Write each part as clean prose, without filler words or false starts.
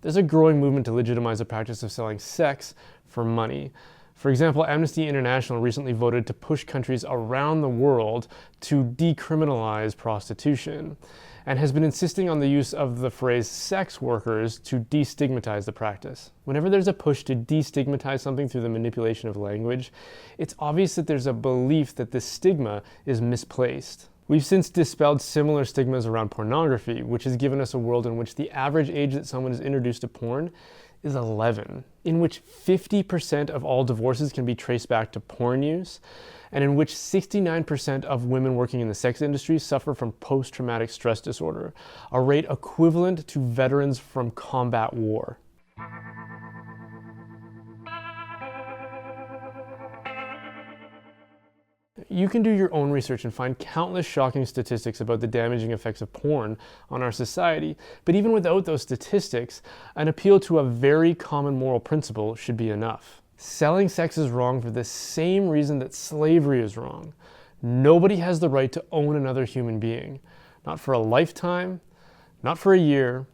There's a growing movement to legitimize the practice of selling sex for money. For example, Amnesty International recently voted to push countries around the world to decriminalize prostitution, and has been insisting on the use of the phrase sex workers to destigmatize the practice. Whenever there's a push to destigmatize something through the manipulation of language, it's obvious that there's a belief that the stigma is misplaced. We've since dispelled similar stigmas around pornography, which has given us a world in which the average age that someone is introduced to porn is 11, in which 50% of all divorces can be traced back to porn use, and in which 69% of women working in the sex industry suffer from post-traumatic stress disorder, a rate equivalent to veterans from combat war. You can do your own research and find countless shocking statistics about the damaging effects of porn on our society, but even without those statistics, an appeal to a very common moral principle should be enough. Selling sex is wrong for the same reason that slavery is wrong. Nobody has the right to own another human being. Not for a lifetime, not for a year,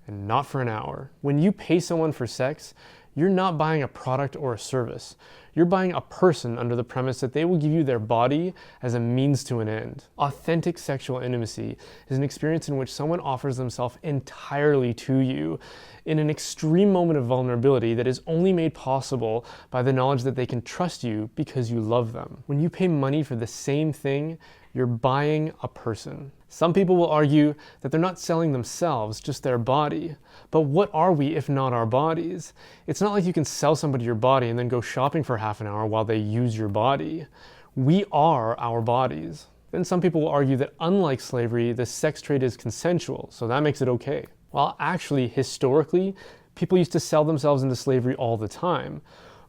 and not for an hour. When you pay someone for sex, you're not buying a product or a service. You're buying a person under the premise that they will give you their body as a means to an end. Authentic sexual intimacy is an experience in which someone offers themselves entirely to you in an extreme moment of vulnerability that is only made possible by the knowledge that they can trust you because you love them. When you pay money for the same thing, you're buying a person. Some people will argue that they're not selling themselves, just their body. But what are we if not our bodies? It's not like you can sell somebody your body and then go shopping for half an hour while they use your body. We are our bodies. Then some people will argue that unlike slavery, the sex trade is consensual, so that makes it okay. While actually, historically, people used to sell themselves into slavery all the time.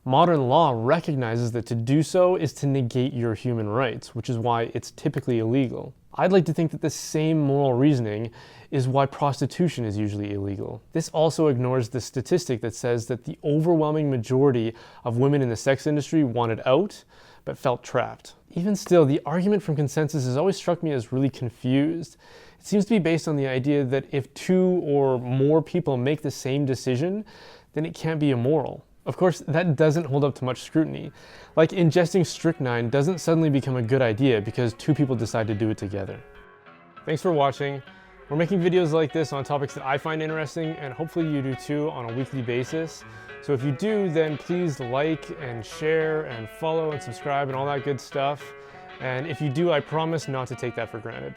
Modern law recognizes that to do so is to negate your human rights, which is why it's typically illegal. I'd like to think that the same moral reasoning is why prostitution is usually illegal. This also ignores the statistic that says that the overwhelming majority of women in the sex industry wanted out, but felt trapped. Even still, the argument from consensus has always struck me as really confused. It seems to be based on the idea that if two or more people make the same decision, then it can't be immoral. Of course, that doesn't hold up to much scrutiny. Like, ingesting strychnine doesn't suddenly become a good idea because two people decide to do it together. Thanks for watching. We're making videos like this on topics that I find interesting, and hopefully you do too, on a weekly basis. So if you do, then please like and share and follow and subscribe and all that good stuff. And if you do, I promise not to take that for granted.